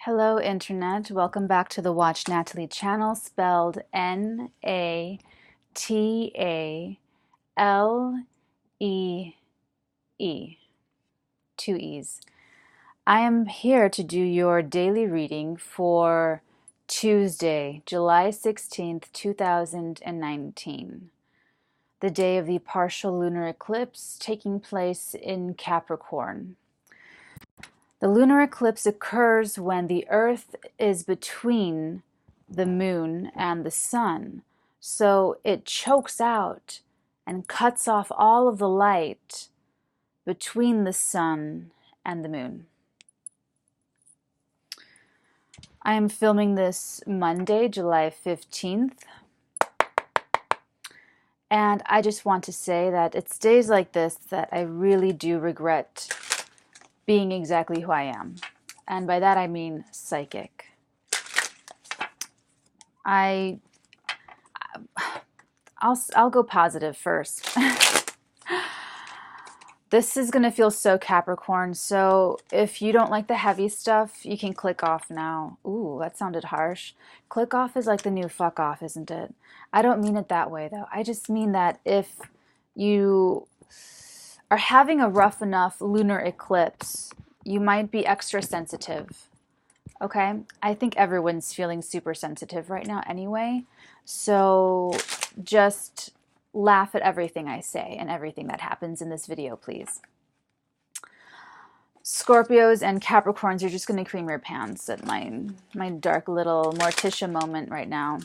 Hello, Internet. Welcome back to the Watch Natalie channel, spelled N-A-T-A-L-E-E. Two E's. I am here to do your daily reading for Tuesday, July 16th, 2019, the day of the partial lunar eclipse taking place in Capricorn. The lunar eclipse occurs when the Earth is between the moon and the sun, so it chokes out and cuts off all of the light between the sun and the moon. I am filming this Monday, July 15th, and I just want to say that it's days like this that I really do regret being exactly who I am. And by that I mean psychic. I'll go positive first. This is gonna feel so Capricorn, so if you don't like the heavy stuff, you can click off now. Ooh, that sounded harsh. Click off is like the new fuck off, isn't it? I don't mean it that way though. I just mean that if you are having a rough enough lunar eclipse, you might be extra sensitive. Okay? I think everyone's feeling super sensitive right now anyway. So just laugh at everything I say and everything that happens in this video, please. Scorpios and Capricorns, you're just going to cream your pants at my dark little Morticia moment right now.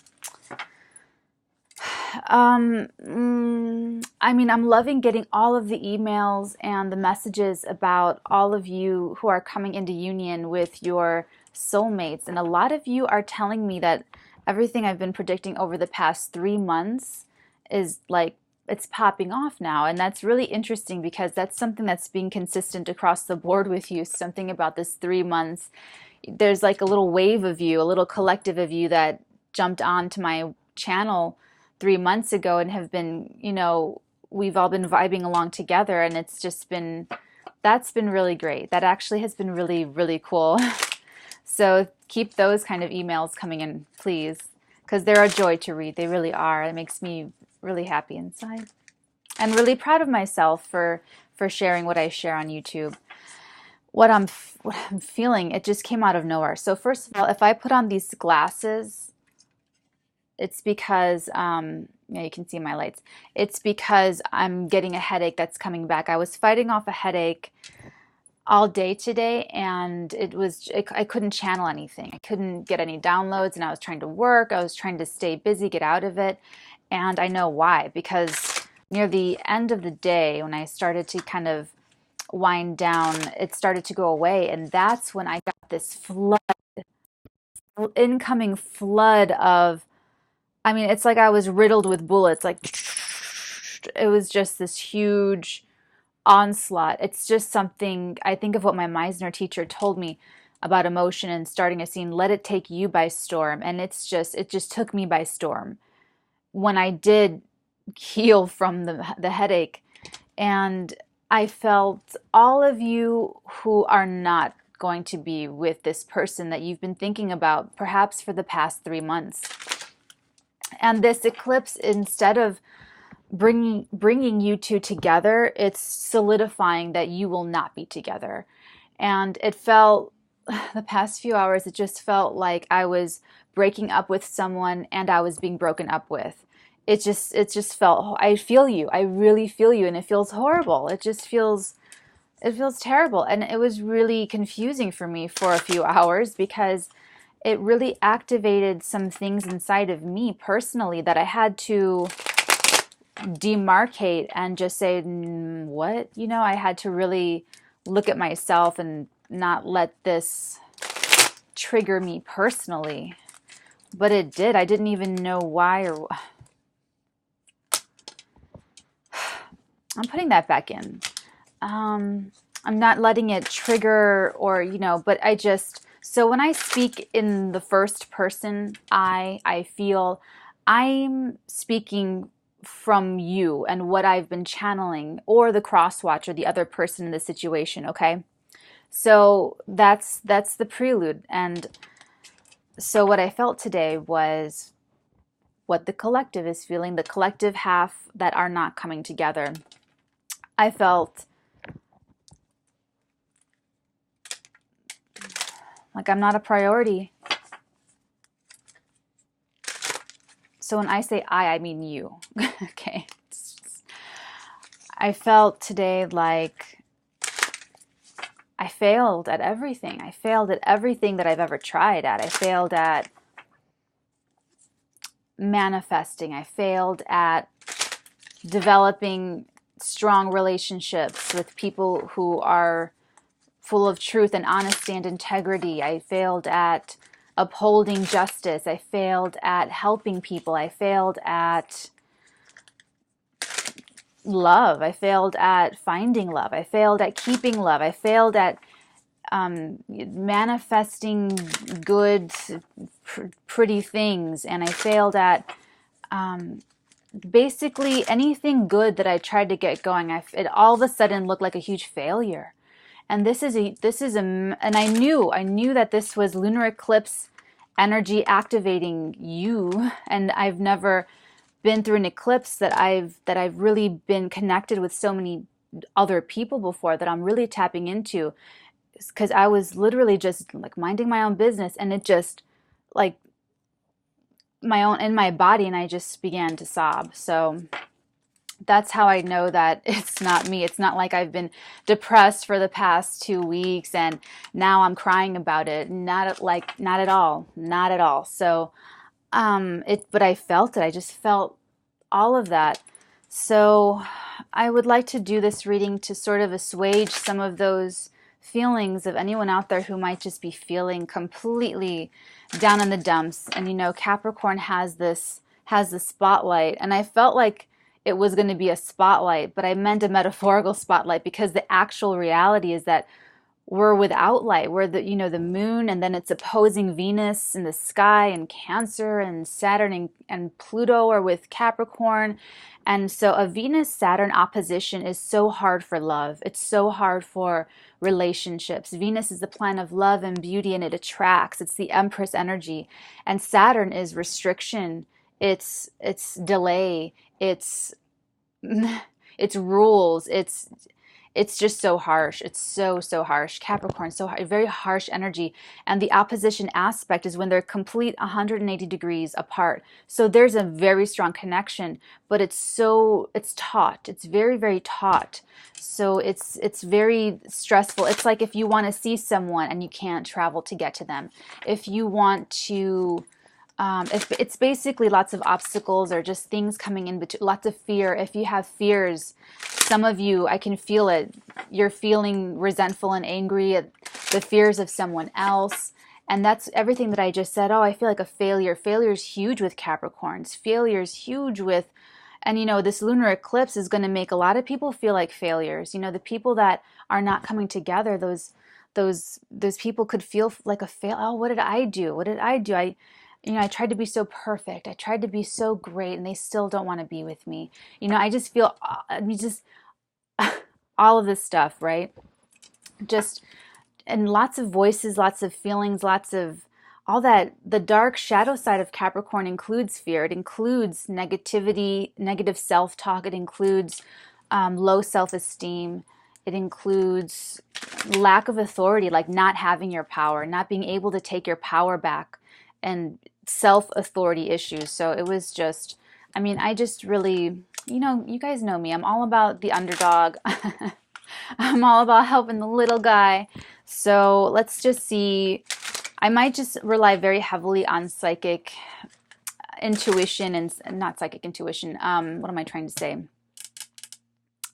I mean, I'm loving getting all of the emails and the messages about all of you who are coming into union with your soulmates. And a lot of you are telling me that everything I've been predicting over the past 3 months is like, it's popping off now. And that's really interesting because that's something that's being consistent across the board with you. Something about this 3 months. There's like a little wave of you, a little collective of you that jumped onto my channel 3 months ago and have been, you know, we've all been vibing along together, and it's just been, that's been really great. That actually has been really, really cool. So keep those kind of emails coming in, please, because they're a joy to read. They really are. It makes me really happy inside and really proud of myself for sharing what I share on YouTube. What I'm feeling, it just came out of nowhere. So first of all, if I put on these glasses, it's because, yeah, you can see my lights. It's because I'm getting a headache that's coming back. I was fighting off a headache all day today, and I couldn't channel anything. I couldn't get any downloads, and I was trying to work. I was trying to stay busy, get out of it. And I know why, because near the end of the day, when I started to kind of wind down, it started to go away. And that's when I got this flood, incoming flood of, I mean, it's like I was riddled with bullets. Like, it was just this huge onslaught. It's just something, I think of what my Meisner teacher told me about emotion and starting a scene. Let it take you by storm. And it just took me by storm when I did heal from the headache. And I felt all of you who are not going to be with this person that you've been thinking about, perhaps for the past 3 months. And this eclipse, instead of bringing you two together, it's solidifying that you will not be together. And it felt, the past few hours, it just felt like I was breaking up with someone and I was being broken up with. It just felt, I feel you. I really feel you, and it feels horrible. It feels terrible. And it was really confusing for me for a few hours because it really activated some things inside of me personally that I had to demarcate and just say, what? You know, I had to really look at myself and not let this trigger me personally. But it did. I didn't even know why. Or I'm putting that back in. I'm not letting it trigger or, you know, but I just, so when I speak in the first person, I feel I'm speaking from you and what I've been channeling, or the crosswatch, or the other person in the situation, okay? So that's the prelude. And so what I felt today was what the collective is feeling, the collective half that are not coming together. I felt like I'm not a priority. So when I say I mean you. Okay. I felt today like I failed at everything. I failed at everything that I've ever tried at. I failed at manifesting. I failed at developing strong relationships with people who are full of truth and honesty and integrity. I failed at upholding justice. I failed at helping people. I failed at love. I failed at finding love. I failed at keeping love. I failed at manifesting good, pretty things. And I failed at basically anything good that I tried to get going. It all of a sudden looked like a huge failure. And and I knew that this was lunar eclipse energy activating you. And I've never been through an eclipse that I've really been connected with so many other people before, that I'm really tapping into, because I was literally just like minding my own business, and it just like my own in my body, and I just began to sob. So that's how I know that it's not me. It's not like I've been depressed for the past 2 weeks and now I'm crying about it. Not at all. Not at all. So but I felt it. I just felt all of that. So I would like to do this reading to sort of assuage some of those feelings of anyone out there who might just be feeling completely down in the dumps. And you know, Capricorn has the spotlight, and I felt like it was going to be a spotlight, but I meant a metaphorical spotlight, because the actual reality is that we're without light. We're the moon, and then it's opposing Venus in the sky, and Cancer, and Saturn and Pluto are with Capricorn. And so a Venus-Saturn opposition is so hard for love. It's so hard for relationships. Venus is the planet of love and beauty, and it attracts. It's the Empress energy. And Saturn is restriction. It's delay. It's rules. It's just so harsh. It's so harsh. Capricorn, so very harsh energy. And the opposition aspect is when they're complete 180 degrees apart. So there's a very strong connection, but it's taut. It's very taut. So it's very stressful. It's like if you want to see someone and you can't travel to get to them. If you want to if it's basically lots of obstacles or just things coming in between, lots of fear. If you have fears, some of you, I can feel it. You're feeling resentful and angry at the fears of someone else. And that's everything that I just said. Oh, I feel like a failure. Failure is huge with Capricorns. Failure is huge with, and you know, this lunar eclipse is going to make a lot of people feel like failures. You know, the people that are not coming together, those people could feel like a fail. Oh, what did I do? What did I do? I tried to be so perfect. I tried to be so great, and they still don't want to be with me. You know, I just feel, just all of this stuff, right? Just, and lots of voices, lots of feelings, lots of all that. The dark shadow side of Capricorn includes fear. It includes negativity, negative self-talk. It includes low self-esteem. It includes lack of authority, like not having your power, not being able to take your power back, and self-authority issues. So it was just, I just really, you guys know me. I'm all about the underdog. I'm all about helping the little guy. So let's just see. I might just rely very heavily on psychic intuition and not psychic intuition. What am I trying to say?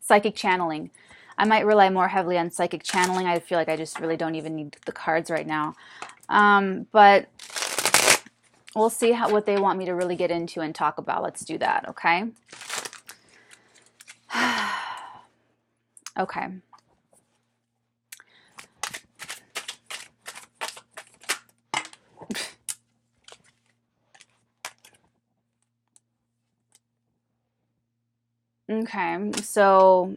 Psychic channeling. I might rely more heavily on psychic channeling. I feel like I just really don't even need the cards right now. But we'll see what they want me to really get into and talk about. Let's do that, okay? Okay. Okay, so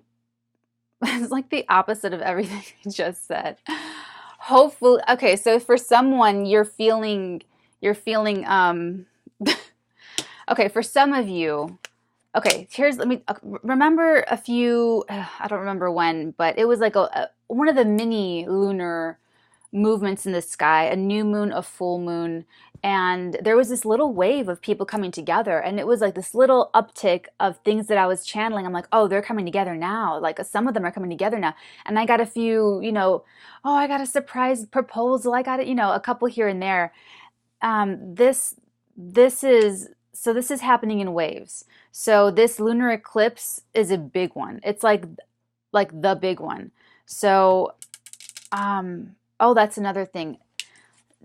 it's like the opposite of everything I just said. hopefully, okay, so for someone you're feeling okay, for some of you, okay, here's let me remember a few I don't remember when, but it was like one of the mini lunar movements in the sky, a new moon, a full moon, and there was this little wave of people coming together, and it was like this little uptick of things that I was channeling. I'm like, oh, they're coming together now. Like some of them are coming together now. And I got a few, oh, I got a surprise proposal. I got it, a couple here and there. This is happening in waves. So this lunar eclipse is a big one. It's like the big one. So oh, that's another thing.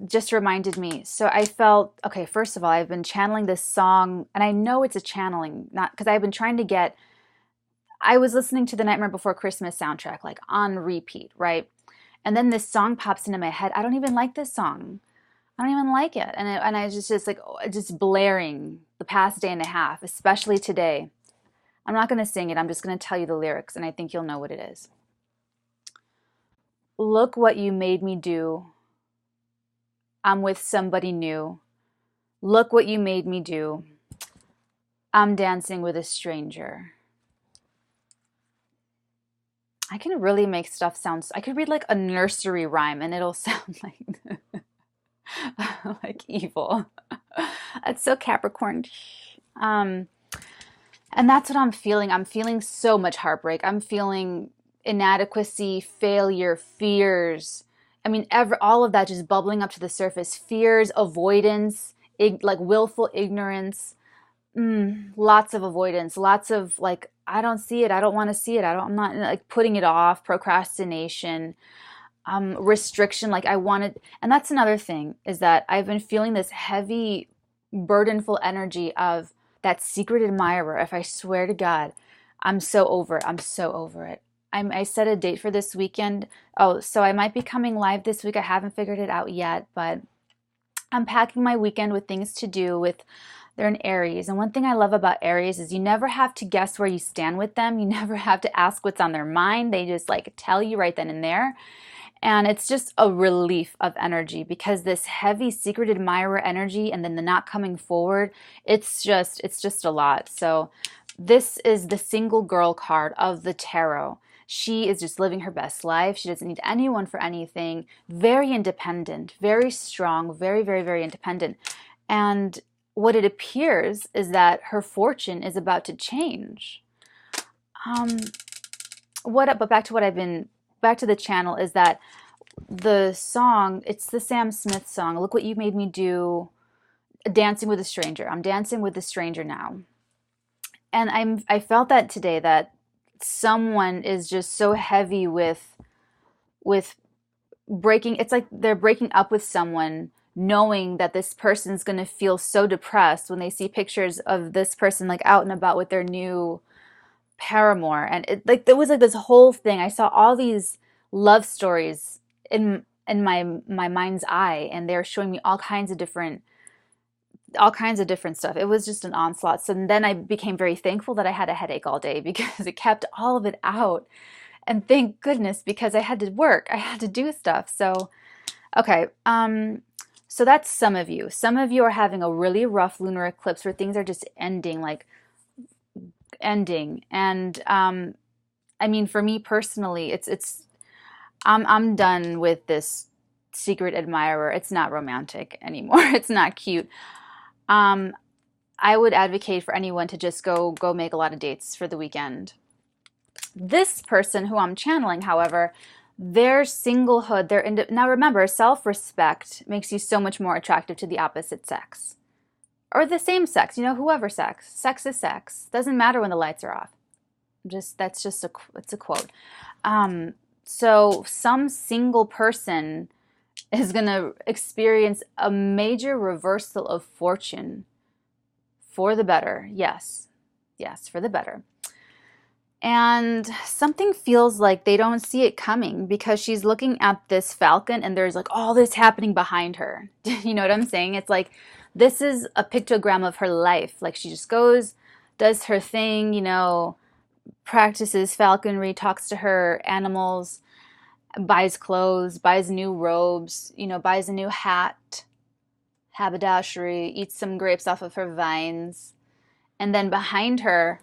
Just reminded me. So I felt, okay, first of all, I've been channeling this song, and I know it's a channeling, not because I've been trying to get, I was listening to the Nightmare Before Christmas soundtrack, like on repeat, right? And then this song pops into my head. I don't even like this song. I don't even like it. And I just like, just blaring the past day and a half, especially today. I'm not going to sing it. I'm just going to tell you the lyrics, and I think you'll know what it is. Look what you made me do. I'm with somebody new. Look what you made me do. I'm dancing with a stranger. I can really make stuff sound, I could read like a nursery rhyme and it'll sound like like evil. That's so Capricorn. And that's what I'm feeling. I'm feeling so much heartbreak. I'm feeling inadequacy, failure, fears. I mean, all of that just bubbling up to the surface. Fears, avoidance, like willful ignorance. Lots of avoidance. Lots of like, I don't see it. I don't want to see it. I'm not like putting it off. Procrastination, restriction. Like I wanted, and that's another thing is that I've been feeling this heavy, burdenful energy of that secret admirer. If I swear to God, I'm so over it. I'm so over it. I set a date for this weekend. Oh, so I might be coming live this week. I haven't figured it out yet, but I'm packing my weekend with things to do with, they're in Aries. And one thing I love about Aries is you never have to guess where you stand with them. You never have to ask what's on their mind. They just like tell you right then and there. And it's just a relief of energy because this heavy secret admirer energy and then the not coming forward, it's just a lot. So this is the single girl card of the tarot. She is just living her best life. She doesn't need anyone for anything. Very independent, very strong, very, very, very independent. And what it appears is that her fortune is about to change. But back to the channel is that the song, it's the Sam Smith song, Look What You Made Me Do, Dancing with a Stranger. I'm dancing with a stranger now. And I felt that today, that someone is just so heavy with breaking, it's like they're breaking up with someone knowing that this person's going to feel so depressed when they see pictures of this person like out and about with their new paramour. And it like there was like this whole thing. I saw all these love stories in my mind's eye, and they're showing me all kinds of different stuff. It was just an onslaught. So then I became very thankful that I had a headache all day because it kept all of it out. And thank goodness, because I had to work. I had to do stuff. So, okay. So that's some of you. Some of you are having a really rough lunar eclipse where things are just ending. And I mean, for me personally, I'm done with this secret admirer. It's not romantic anymore. It's not cute. I would advocate for anyone to just go make a lot of dates for the weekend. This person who I'm channeling, however, their singlehood, now remember, self-respect makes you so much more attractive to the opposite sex. Or the same sex, whoever sex. Sex is sex. Doesn't matter when the lights are off. It's a quote. So some single person is going to experience a major reversal of fortune for the better. Yes, for the better. And something feels like they don't see it coming because she's looking at this falcon and there's like all this happening behind her. You know what I'm saying? It's like this is a pictogram of her life. Like she just goes, does her thing, practices falconry, talks to her animals. buys clothes, buys new robes, you know, buys a new hat, haberdashery, eats some grapes off of her vines. And then behind her,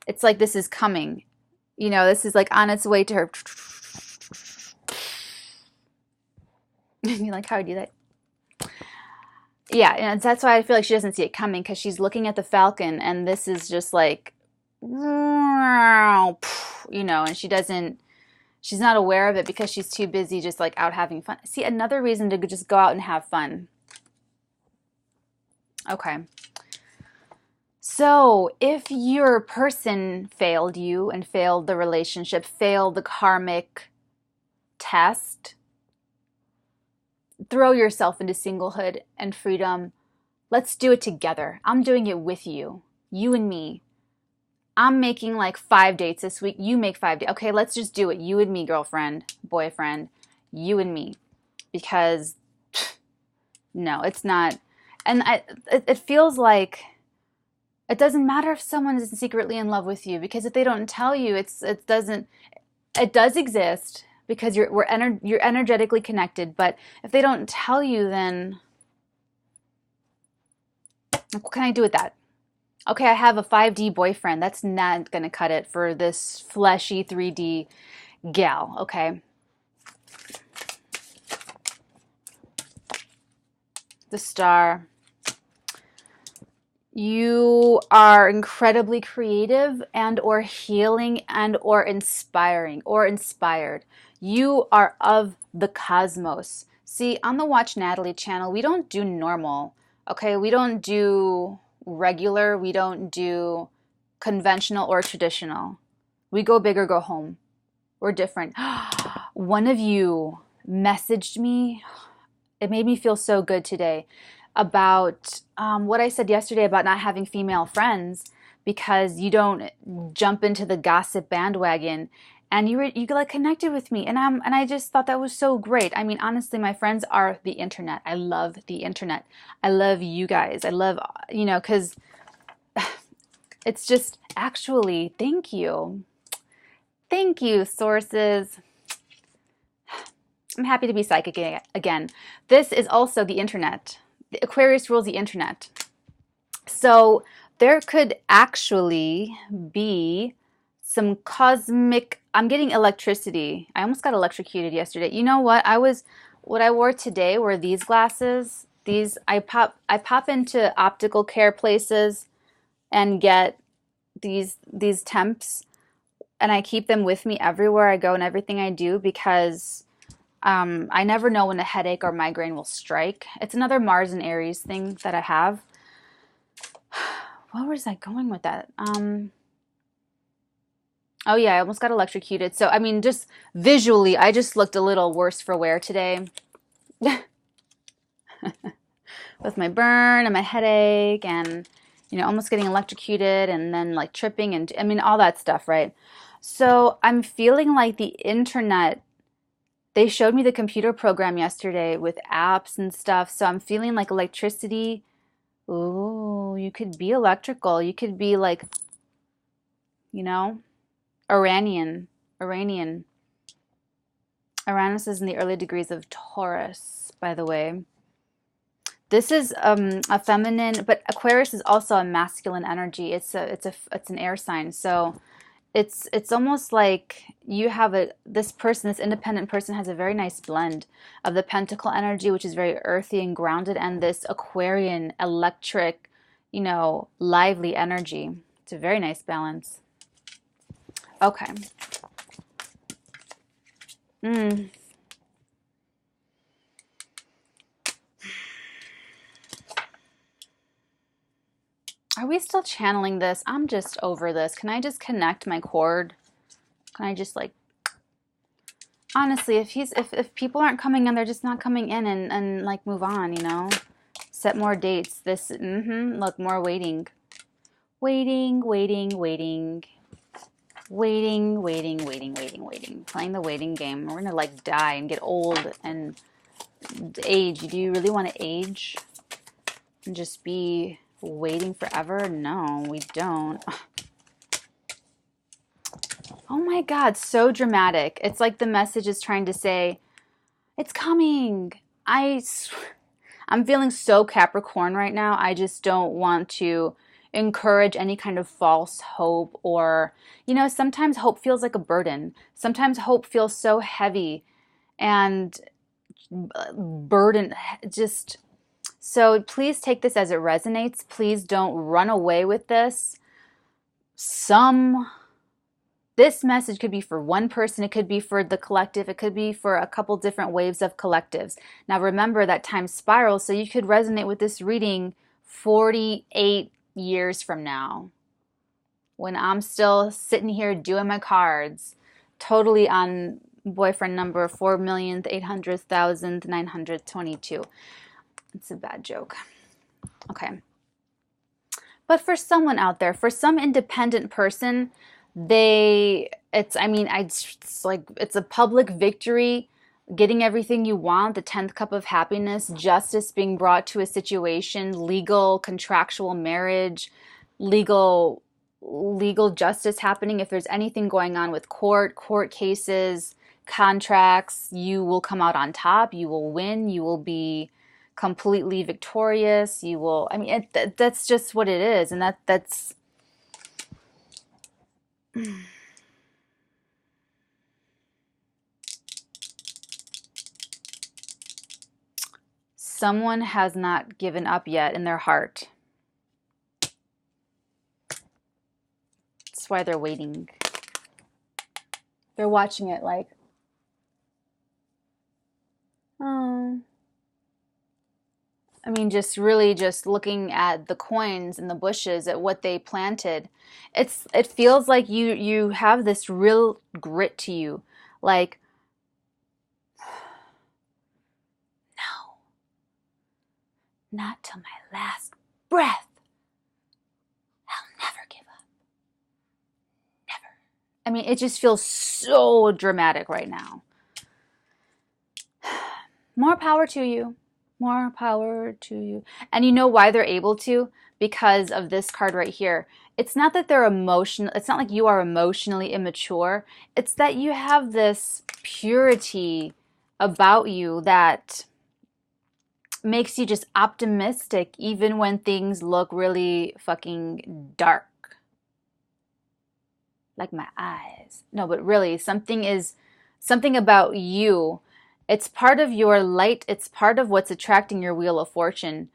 it's like this is coming. You know, this is like on its way to her. You like how I do that? Yeah, and that's why I feel like she doesn't see it coming, because she's looking at the falcon and this is just like, you know, and she's not aware of it because she's too busy just like out having fun. See, another reason to just go out and have fun. Okay. So if your person failed you and failed the relationship, failed the karmic test, throw yourself into singlehood and freedom. Let's do it together. I'm doing it with you, you and me. I'm making like 5 dates this week. You make 5 dates. Okay, let's just do it. You and me, girlfriend, boyfriend, you and me. Because no, it's not. And it feels like it doesn't matter if someone is secretly in love with you, because if they don't tell you, it does exist, because you're energetically connected. But if they don't tell you, then what can I do with that? Okay, I have a 5D boyfriend. That's not going to cut it for this fleshy 3D gal, okay? The Star. You are incredibly creative and or healing and or inspiring or inspired. You are of the cosmos. See, on the Watch Natalie channel, we don't do normal, okay? We don't do regular. We don't do conventional or traditional. We go big or go home. We're different. One of you messaged me. It made me feel so good today about what I said yesterday about not having female friends because you don't jump into the gossip bandwagon. And you like connected with me, and I just thought that was so great. I mean, honestly, my friends are the internet. I love the internet. I love you guys. I love, you know, because it's just actually, thank you. Thank you, sources. I'm happy to be psychic again. This is also the internet. The Aquarius rules the internet. So there could actually be some cosmic, I'm getting electricity. I almost got electrocuted yesterday. You know what? What I wore today were these glasses. I pop into optical care places and get these temps, and I keep them with me everywhere I go and everything I do, because I never know when a headache or migraine will strike. It's another Mars and Aries thing that I have. Where was I going with that? Oh yeah, I almost got electrocuted. So, I mean, just visually, I just looked a little worse for wear today. With my burn and my headache and, you know, almost getting electrocuted and then like tripping and, I mean, all that stuff, right? So I'm feeling like the internet, they showed me the computer program yesterday with apps and stuff. So I'm feeling like electricity. Ooh, you could be electrical. You could be like, you know, Iranian. Uranus is in the early degrees of Taurus, by the way. This is a feminine, but Aquarius is also a masculine energy. It's an air sign. So it's almost like you have this independent person has a very nice blend of the pentacle energy, which is very earthy and grounded, and this Aquarian electric, you know, lively energy. It's a very nice balance. Okay. Are we still channeling this? I'm just over this. Can I just connect my cord? Can I just like, honestly, if people aren't coming in, they're just not coming in, and like move on, you know? Set more dates. Look, more waiting. Waiting. Playing the waiting game. We're gonna like die and get old and age. Do you really want to age and just be waiting forever? No, we don't. Oh my God, so dramatic. It's like the message is trying to say, it's coming. I'm feeling so Capricorn right now. I just don't want to encourage any kind of false hope or, sometimes hope feels like a burden. Sometimes hope feels so heavy and burden just so please take this as it resonates. Please don't run away with this. This message could be for one person, it could be for the collective, it could be for a couple different waves of collectives. Now remember that time spiral, so you could resonate with this reading 48 years from now, when I'm still sitting here doing my cards, totally on boyfriend number 4,800,922. It's a bad joke. Okay. But for someone out there, for some independent person, it's a public victory, getting everything you want, the 10th cup of happiness, justice being brought to a situation, legal, contractual marriage, legal justice happening. If there's anything going on with court cases, contracts, you will come out on top, you will win, you will be completely victorious. That's just what it is. And that's someone has not given up yet in their heart. That's why they're waiting. They're watching it like, oh. Just really just looking at the coins and the bushes, at what they planted. It feels like you have this real grit to you. Like, no, not till my last breath. I'll never give up. Never. It just feels so dramatic right now. More power to you. More power to you. And you know why they're able to? Because of this card right here. It's not that they're emotional. It's not like you are emotionally immature. It's that you have this purity about you that makes you just optimistic even when things look really fucking dark. Like my eyes. No, but really, something about you. It's part of your light. It's part of what's attracting your wheel of fortune.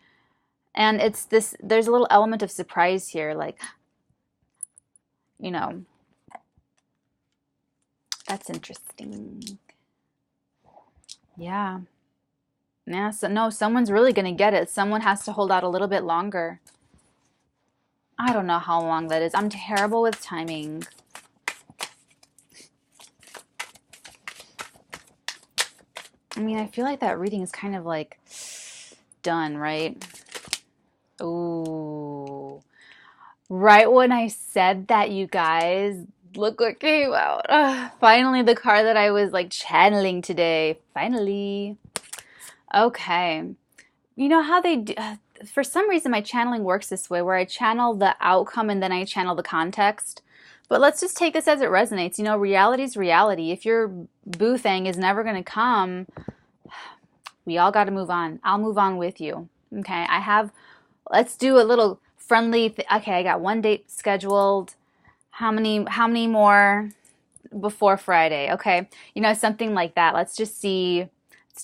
And there's a little element of surprise here. Like, that's interesting. Yeah. Yeah, so no, someone's really going to get it. Someone has to hold out a little bit longer. I don't know how long that is. I'm terrible with timing. I feel like that reading is kind of like done, right? Ooh. Right when I said that, you guys, look what came out. Finally, the card that I was like channeling today. Finally. Okay. You know how they do, for some reason my channeling works this way, where I channel the outcome and then I channel the context. But let's just take this as it resonates. Reality's reality. If your boo thing is never going to come, we all got to move on. I'll move on with you. Okay, let's do a little friendly, okay, I got one date scheduled. How many more before Friday? Okay, something like that. Let's just see.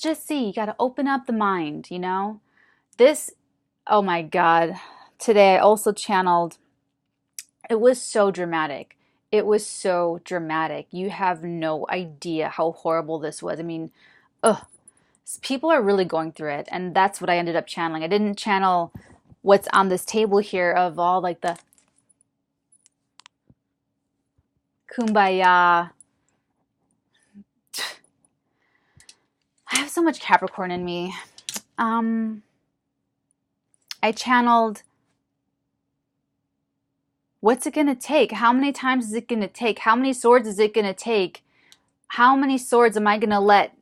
You got to open up the mind, This, oh my God. Today I also channeled, it was so dramatic. It was so dramatic. You have no idea how horrible this was. Ugh. People are really going through it, and that's what I ended up channeling. I didn't channel what's on this table here of all like the kumbaya. I have so much Capricorn in me. I channeled, what's it gonna take? How many times is it gonna take? How many swords is it gonna take? How many swords am I gonna let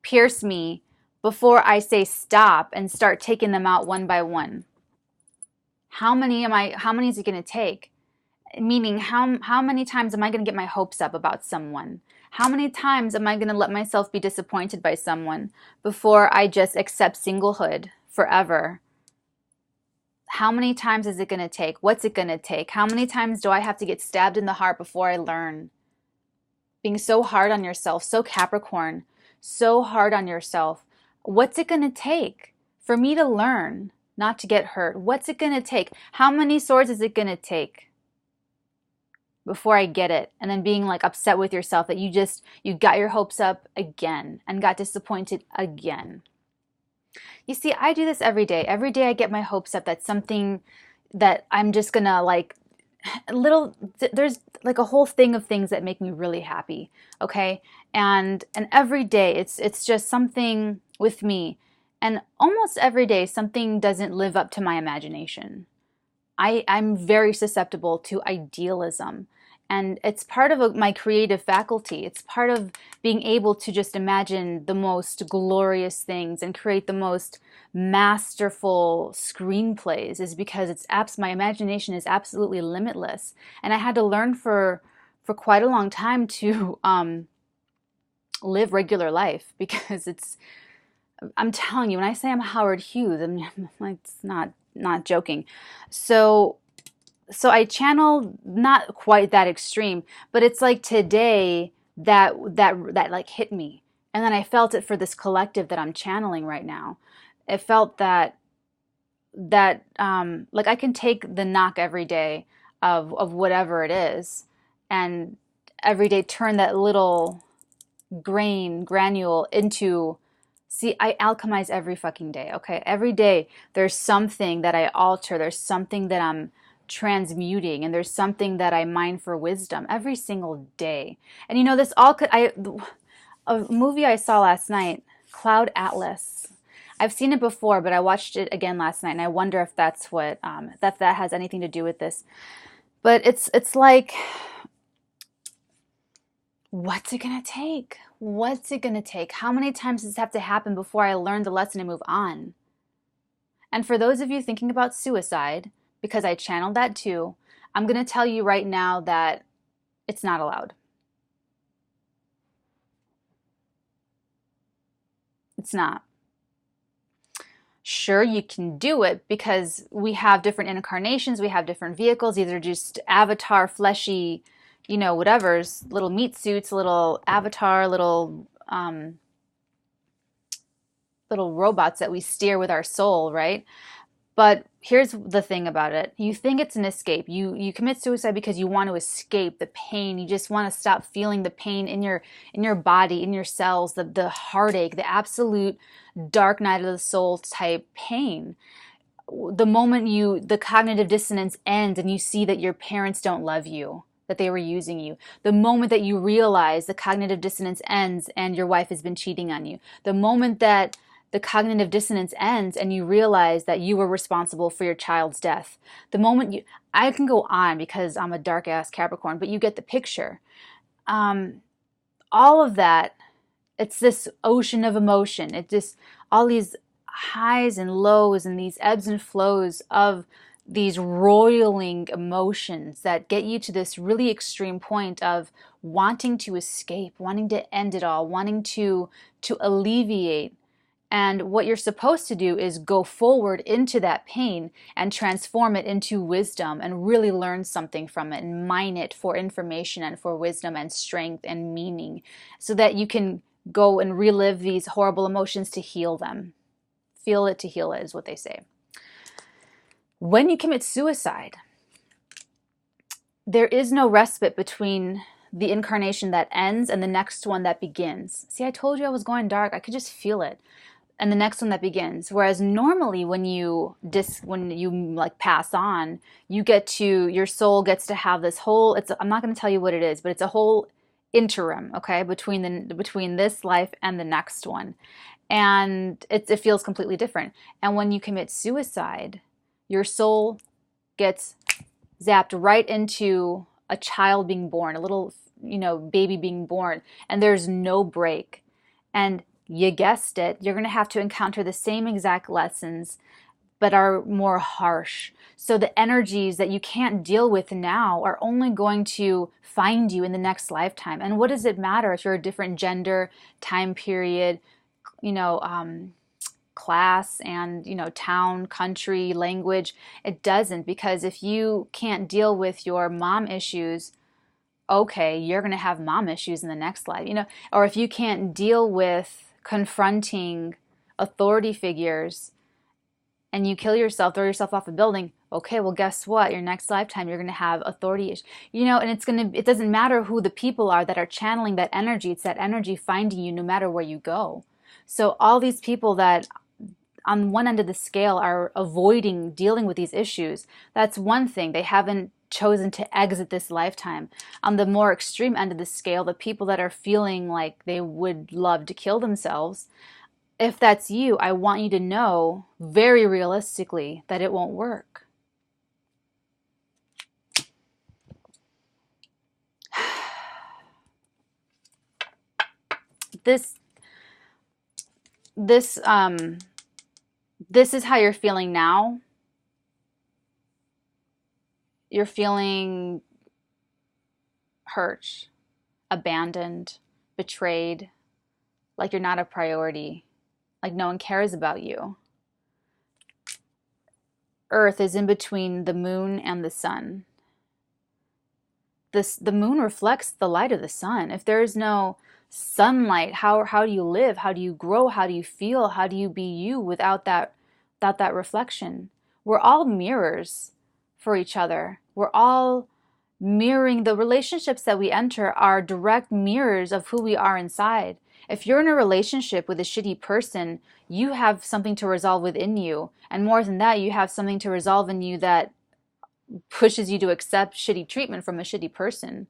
pierce me before I say stop and start taking them out one by one? How many is it gonna take? Meaning, how many times am I going to get my hopes up about someone? How many times am I going to let myself be disappointed by someone before I just accept singlehood forever? How many times is it going to take? What's it going to take? How many times do I have to get stabbed in the heart before I learn? Being so hard on yourself, so Capricorn, so hard on yourself. What's it going to take for me to learn not to get hurt? What's it going to take? How many swords is it going to take before I get it? And then being like upset with yourself that you got your hopes up again and got disappointed again. You see, I do this every day. Every day I get my hopes up that something that I'm just gonna like there's like a whole thing of things that make me really happy, okay? And every day it's just something with me. And almost every day something doesn't live up to my imagination. I'm very susceptible to idealism. And it's part of my creative faculty. It's part of being able to just imagine the most glorious things and create the most masterful screenplays, is because my imagination is absolutely limitless. And I had to learn for quite a long time to live regular life, because I'm telling you, when I say I'm Howard Hughes, I'm like, it's not joking. So I channel, not quite that extreme, but it's like today that like hit me. And then I felt it for this collective that I'm channeling right now. It felt that like I can take the knock every day of whatever it is, and every day turn that little granule into, see, I alchemize every fucking day, okay? Every day there's something that I alter, there's something that I'm transmuting, and there's something that I mine for wisdom every single day. And you know, this all could, a movie I saw last night, Cloud Atlas. I've seen it before, but I watched it again last night, and I wonder if that's what, that has anything to do with this. But it's like, what's it gonna take? What's it gonna take? How many times does this have to happen before I learn the lesson and move on? And for those of you thinking about suicide, because I channeled that too, I'm gonna tell you right now that it's not allowed. It's not. Sure, you can do it because we have different incarnations, we have different vehicles. These are just avatar, fleshy, you know, whatever's, little meat suits, little avatar, little robots that we steer with our soul, right? But here's the thing about it. You think it's an escape. You commit suicide because you want to escape the pain. You just want to stop feeling the pain in your body, in your cells, the heartache, the absolute dark night of the soul type pain. The moment the cognitive dissonance ends and you see that your parents don't love you, that they were using you. The moment that you realize the cognitive dissonance ends and your wife has been cheating on you. The moment that the cognitive dissonance ends and you realize that you were responsible for your child's death. The moment I can go on because I'm a dark ass Capricorn, but you get the picture. All of that, it's this ocean of emotion. It just, all these highs and lows and these ebbs and flows of these roiling emotions that get you to this really extreme point of wanting to escape, wanting to end it all, wanting to alleviate. And what you're supposed to do is go forward into that pain and transform it into wisdom and really learn something from it and mine it for information and for wisdom and strength and meaning, so that you can go and relive these horrible emotions to heal them. Feel it to heal it is what they say. When you commit suicide, there is no respite between the incarnation that ends and the next one that begins. See, I told you I was going dark. I could just feel it. And the next one that begins. Whereas normally when you like pass on, your soul gets to have this whole, I'm not going to tell you what it is, but it's a whole interim, okay, between this life and the next one. And it feels completely different. And when you commit suicide, your soul gets zapped right into a child being born, a little, baby being born, and there's no break. And you guessed it, you're going to have to encounter the same exact lessons but are more harsh. So the energies that you can't deal with now are only going to find you in the next lifetime. And what does it matter if you're a different gender, time period, you know, class, and, you know, town, country, language? It doesn't, because if you can't deal with your mom issues, okay, you're going to have mom issues in the next life, you know. Or if you can't deal with confronting authority figures and you kill yourself, throw yourself off a building, okay, well, guess what? Your next lifetime, you're going to have authority issues, you know. And it doesn't matter who the people are that are channeling that energy. It's that energy finding you no matter where you go. So all these people that on one end of the scale are avoiding dealing with these issues, that's one thing. They haven't chosen to exit this lifetime. On the more extreme end of the scale, the people that are feeling like they would love to kill themselves, if that's you, I want you to know very realistically that it won't work. This this this is how you're feeling now. You're feeling hurt, abandoned, betrayed, like you're not a priority, like no one cares about you. Earth is in between the moon and the sun. The moon reflects the light of the sun. If there is no sunlight, how do you live? How do you grow? How do you feel? How do you be you without that reflection? We're all mirrors for each other. We're all mirroring. The relationships that we enter are direct mirrors of who we are inside. If you're in a relationship with a shitty person, you have something to resolve within you. And more than that, you have something to resolve in you that pushes you to accept shitty treatment from a shitty person.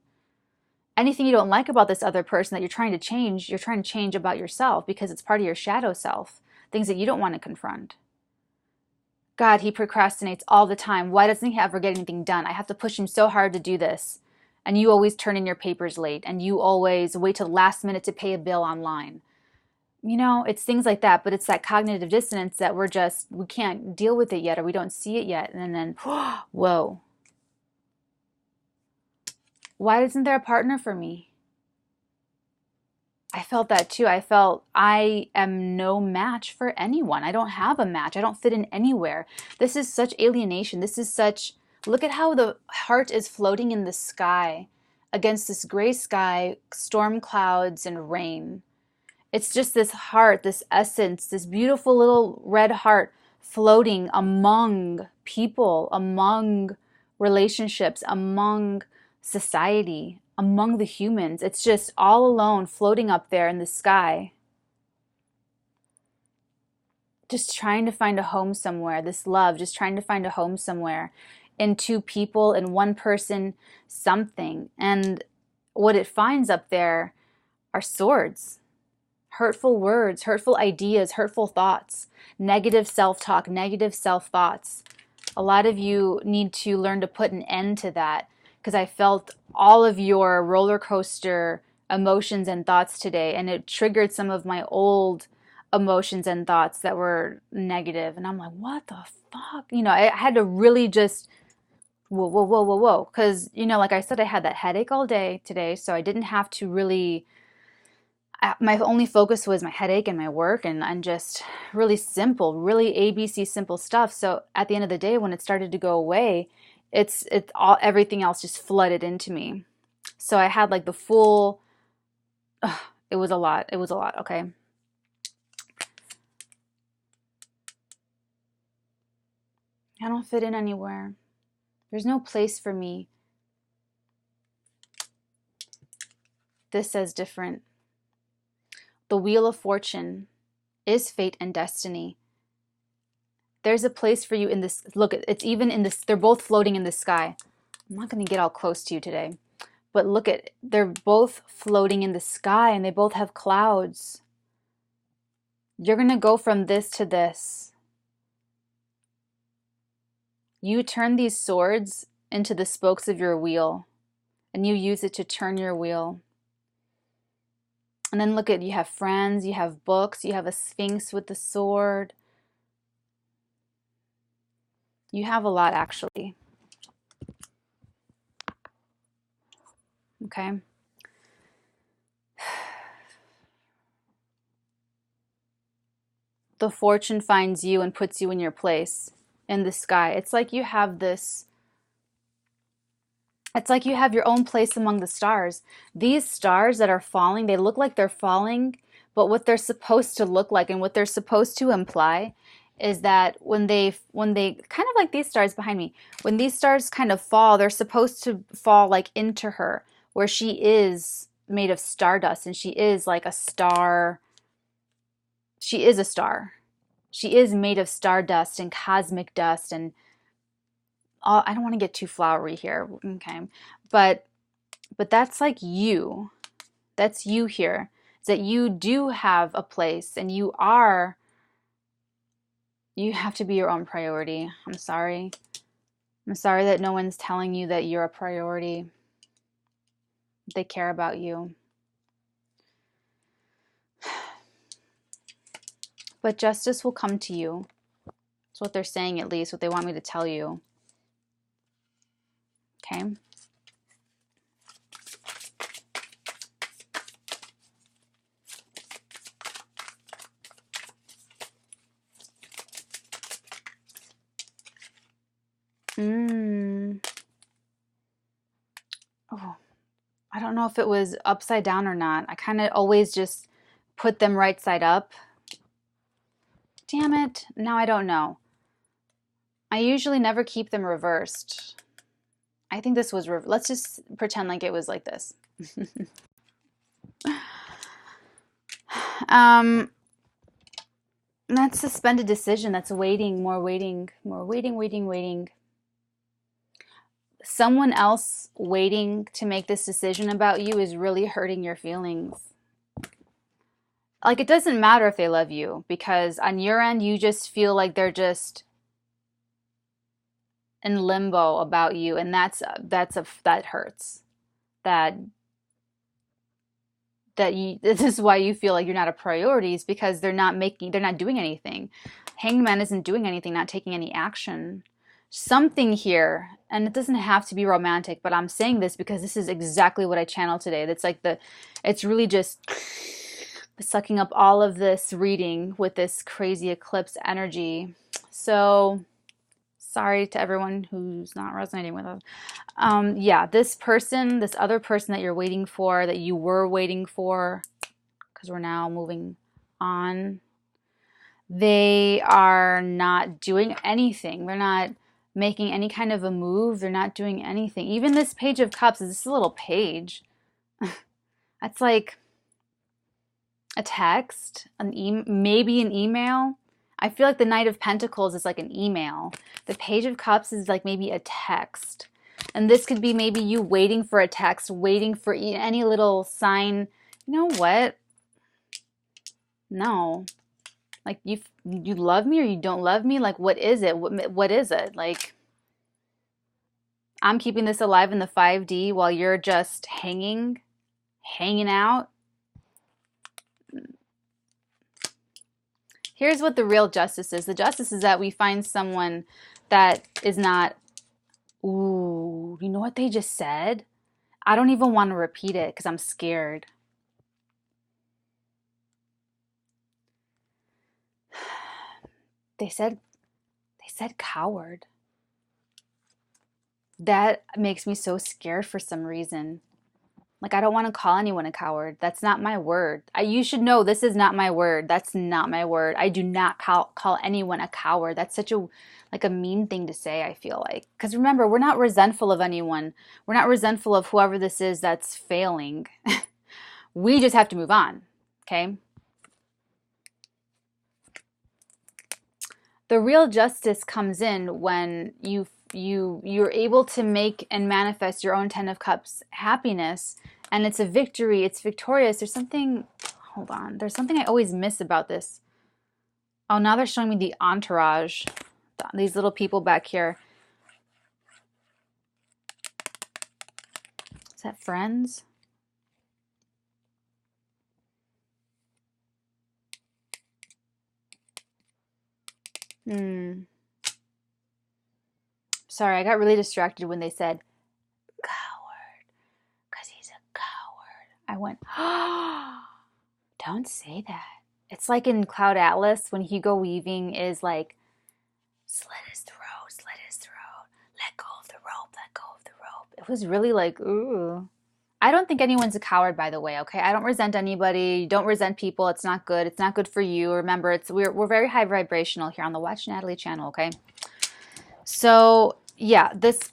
Anything you don't like about this other person that you're trying to change about yourself, because it's part of your shadow self, things that you don't want to confront. God, he procrastinates all the time. Why doesn't he ever get anything done? I have to push him so hard to do this. And you always turn in your papers late, and you always wait till the last minute to pay a bill online. You know, it's things like that, but it's that cognitive dissonance that we can't deal with it yet, or we don't see it yet. And then, whoa. Why isn't there a partner for me? I felt that too. I felt I am no match for anyone. I don't have a match. I don't fit in anywhere. This is such alienation. Look at how the heart is floating in the sky against this gray sky, storm clouds and rain. It's just this heart, this essence, this beautiful little red heart floating among people, among relationships, among society, among the humans. It's just all alone, floating up there in the sky, just trying to find a home somewhere. This love, just trying to find a home somewhere, in two people, in one person, something. And what it finds up there are swords, hurtful words, hurtful ideas, hurtful thoughts, negative self-talk, negative self-thoughts. A lot of you need to learn to put an end to that, because I felt all of your roller coaster emotions and thoughts today, and it triggered some of my old emotions and thoughts that were negative. And I'm like, what the fuck? You know, I had to really just whoa, because, you know, like I said, I had that headache all day today, so I didn't have to really, my only focus was my headache and my work, and just really simple, really ABC simple stuff. So at the end of the day, when it started to go away, it's all, everything else just flooded into me. So I had like the full, it was a lot, okay. I don't fit in anywhere. There's no place for me. This says different. The Wheel of Fortune is fate and destiny. There's a place for you in this. Look, it's even in this. They're both floating in the sky. I'm not going to get all close to you today, but look at, they're both floating in the sky, and they both have clouds. You're going to go from this to this. You turn these swords into the spokes of your wheel, and you use it to turn your wheel. And then look at, you have friends, you have books, you have a sphinx with the sword. You have a lot, actually. Okay. The fortune finds you and puts you in your place in the sky. It's like you have this, it's like you have your own place among the stars. These stars that are falling, they look like they're falling, but what they're supposed to look like and what they're supposed to imply is that when they kind of like these stars behind me, when these stars kind of fall, they're supposed to fall like into her, where she is made of stardust and she is like a star. She is a star. She is made of stardust and cosmic dust and all. I don't want to get too flowery here, okay? But that's like you. That's you here. Is that you do have a place and you have to be your own priority. I'm sorry. I'm sorry that no one's telling you that you're a priority. They care about you. But justice will come to you. That's what they're saying, at least, what they want me to tell you. Okay? Oh, I don't know if it was upside down or not. I kind of always just put them right side up. Damn it. Now I don't know. I usually never keep them reversed. I think this was, let's just pretend like it was like this. That's suspended decision. That's waiting, more waiting, more waiting, waiting, waiting. Someone else waiting to make this decision about you is really hurting your feelings. Like, it doesn't matter if they love you, because on your end, you just feel like they're just in limbo about you, and that hurts. This is why you feel like you're not a priority, is because they're not doing anything. Hangman isn't doing anything, not taking any action. Something here, and it doesn't have to be romantic, but I'm saying this because this is exactly what I channeled today. That's like it's really just sucking up all of this reading with this crazy eclipse energy. So sorry to everyone who's not resonating with us. Yeah, this other person that you're waiting for, that you were waiting for, because we're now moving on, they are not doing anything. They're not making any kind of a move. They're not doing anything. Even this Page of Cups is this little page. That's like a text, maybe an email. I feel like the Knight of Pentacles is like an email. The Page of Cups is like maybe a text. And this could be maybe you waiting for a text, waiting for any little sign. You know what? No. Like, you love me or you don't love me? Like, what is it? What is it? Like, I'm keeping this alive in the 5D while you're just hanging out. Here's what the real justice is. The justice is that we find someone that is not, ooh, you know what they just said? I don't even want to repeat it because I'm scared. They said coward. That makes me so scared for some reason. Like, I don't want to call anyone a coward. That's not my word. You should know this is not my word. That's not my word. I do not call anyone a coward. That's such a mean thing to say, I feel like. Because remember, we're not resentful of anyone. We're not resentful of whoever this is that's failing. We just have to move on, okay? The real justice comes in when you're able to make and manifest your own Ten of Cups happiness, and it's a victory. It's victorious. There's something, hold on, there's something I always miss about this. Oh, now they're showing me the entourage, these little people back here. Is that friends? Sorry, I got really distracted when they said coward, because he's a coward. I went, oh, don't say that. It's like in Cloud Atlas when Hugo Weaving is like, slit his throat, let go of the rope, let go of the rope. It was really like, ooh. I don't think anyone's a coward, by the way, okay? I don't resent anybody. Don't resent people. It's not good. It's not good for you. Remember, we're very high vibrational here on the Watch Natalie channel, okay? So, yeah, this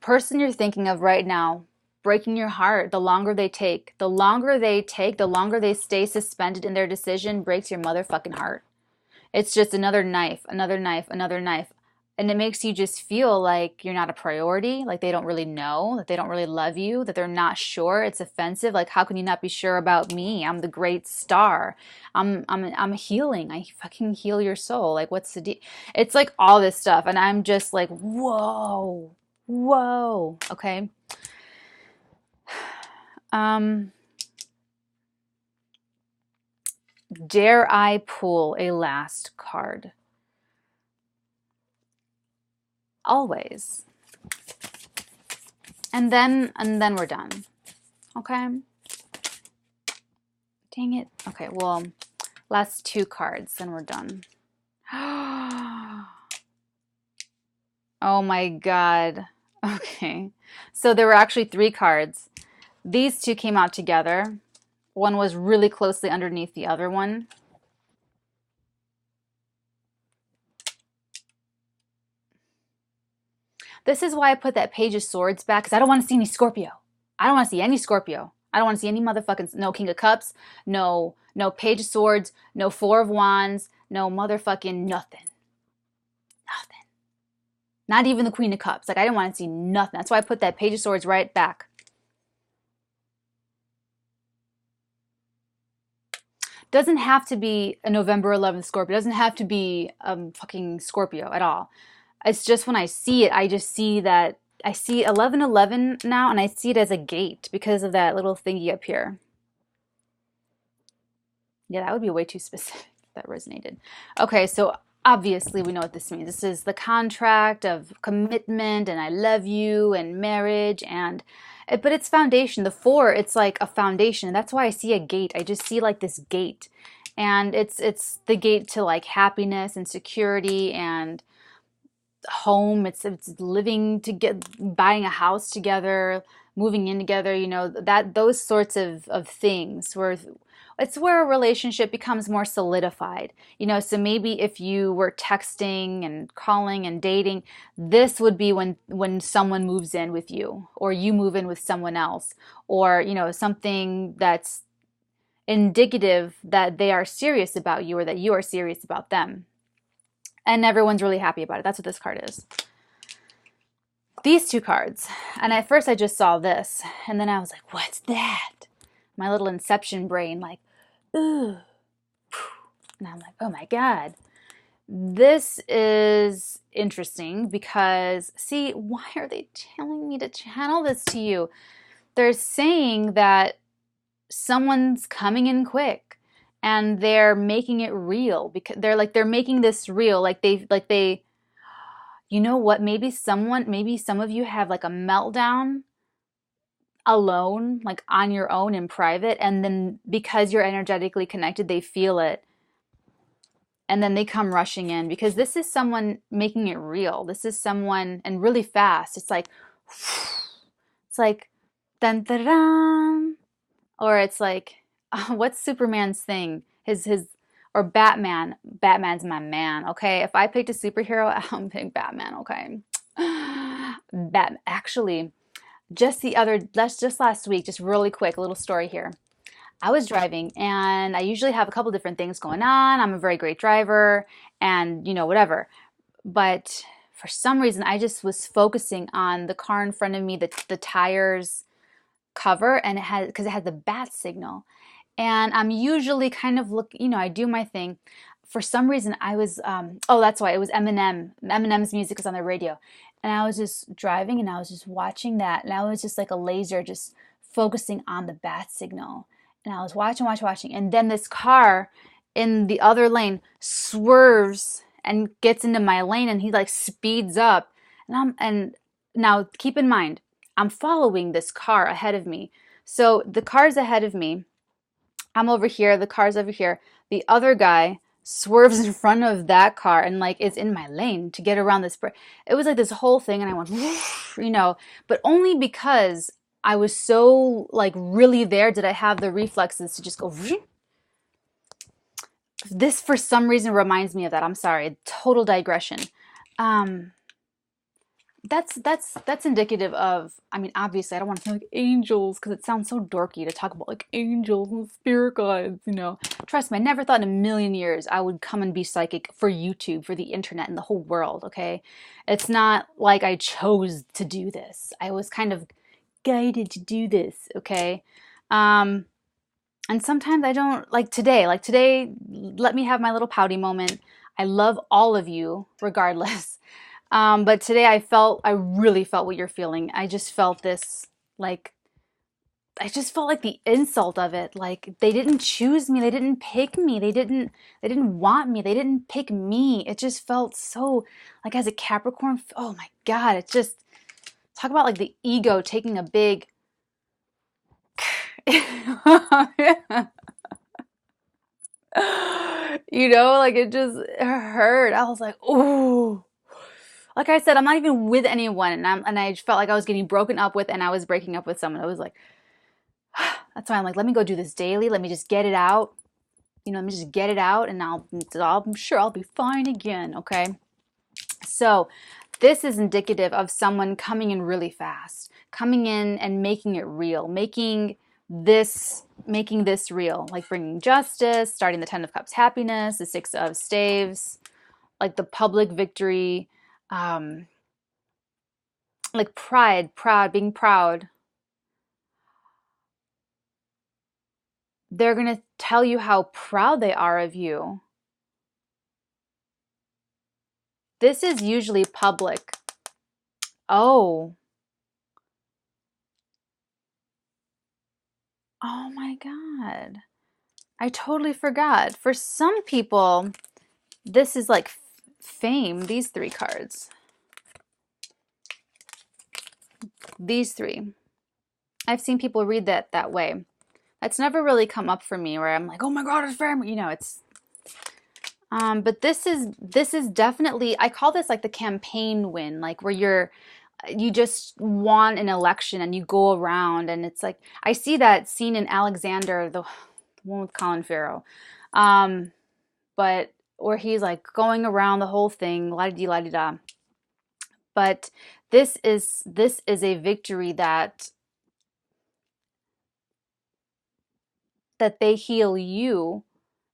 person you're thinking of right now, breaking your heart, the longer they take, the longer they stay suspended in their decision, breaks your motherfucking heart. It's just another knife, another knife, another knife. And it makes you just feel like you're not a priority, like they don't really know, that they don't really love you, that they're not sure. It's offensive. Like, how can you not be sure about me? I'm the great star. I'm healing. I fucking heal your soul. Like, what's the deal? It's like all this stuff. And I'm just like, whoa, whoa. Okay. Dare I pull a last card? Always. And then we're done. Okay? Dang it. Okay, well, last 2 cards, then we're done. Oh my God. Okay. So there were actually 3 cards. These 2 came out together. One was really closely underneath the other one. This is why I put that Page of Swords back, because I don't want to see any Scorpio. I don't want to see any Scorpio. I don't want to see any motherfucking, no King of Cups, no Page of Swords, no 4 of Wands, no motherfucking nothing. Nothing. Not even the Queen of Cups. Like, I didn't want to see nothing. That's why I put that Page of Swords right back. Doesn't have to be a November 11th Scorpio. Doesn't have to be fucking Scorpio at all. It's just when I see it, I just see that, I see 1111 now, and I see it as a gate because of that little thingy up here. Yeah, that would be way too specific if that resonated. Okay, so obviously we know what this means. This is the contract of commitment and I love you and marriage, and but it's foundation. The 4, it's like a foundation. That's why I see a gate. I just see like this gate, and it's the gate to like happiness and security and home. It's living to get, buying a house together, moving in together, you know, that those sorts of things where it's where a relationship becomes more solidified, you know. So maybe if you were texting and calling and dating, this would be when someone moves in with you, or you move in with someone else, or, you know, something that's indicative that they are serious about you or that you are serious about them. And everyone's really happy about it. That's what this card is. These 2 cards. And at first I just saw this. And then I was like, what's that? My little inception brain like, ooh. And I'm like, oh my God. This is interesting because, see, why are they telling me to channel this to you? They're saying that someone's coming in quick. And they're making it real, because they're making this real. Like they, you know what? Maybe some of you have like a meltdown alone, like on your own in private. And then because you're energetically connected, they feel it. And then they come rushing in, because this is someone making it real. This is someone, and really fast. It's like dun dun dun, or it's like, what's Superman's thing? His or Batman. Batman's my man, okay? If I picked a superhero, I'm pick Batman, okay? Actually, just last week, just really quick, a little story here. I was driving, and I usually have a couple different things going on. I'm a very great driver, and, you know, whatever. But for some reason, I just was focusing on the car in front of me, the tires cover, and because it had the bat signal. And I'm usually kind of I do my thing. For some reason, I was, oh, that's why, it was Eminem. Eminem's music is on the radio. And I was just driving, and I was just watching that. And I was just like a laser, just focusing on the bat signal. And I was watching. And then this car in the other lane swerves and gets into my lane, and he like speeds up. And now keep in mind, I'm following this car ahead of me. So the car's ahead of me. I'm over here, the car's over here. The other guy swerves in front of that car and like is in my lane to get around this. It was like this whole thing, and I went, you know, but only because I was so like really there did I have the reflexes to just go. This for some reason reminds me of that. I'm sorry, total digression. Um, that's indicative of, I mean, obviously I don't want to say like angels because it sounds so dorky to talk about like angels and spirit guides, you know. Trust me, I never thought in a million years I would come and be psychic for YouTube, for the internet and the whole world, okay? It's not like I chose to do this. I was kind of guided to do this, okay? And sometimes I don't, like today, let me have my little pouty moment. I love all of you regardless. But today I really felt what you're feeling. I just felt this, like, I just felt like the insult of it. Like they didn't choose me. They didn't pick me. They didn't want me. They didn't pick me. It just felt so, like as a Capricorn, oh my God, it just, talk about like the ego taking a big, you know, like it just hurt. I was like, oh. Like I said, I'm not even with anyone, and I felt like I was getting broken up with, and I was breaking up with someone. I was like, that's why I'm like, let me go do this daily. Let me just get it out. You know, let me just get it out, and I'm sure I'll be fine again. Okay. So this is indicative of someone coming in really fast, coming in and making it real, making this real, like bringing justice, starting the Ten of Cups happiness, the Six of Staves, like the public victory, like being proud. They're going to tell you how proud they are of you. This is usually public. Oh. Oh my God. I totally forgot. For some people, this is like fame, these three cards. These three. I've seen people read that way. That's never really come up for me where I'm like, oh my God, it's fame. You know, it's but this is definitely, I call this like the campaign win, like where you just won an election and you go around and it's like, I see that scene in Alexander, the one with Colin Farrell, but where he's like going around the whole thing, la-di-da. But this is a victory that they heal you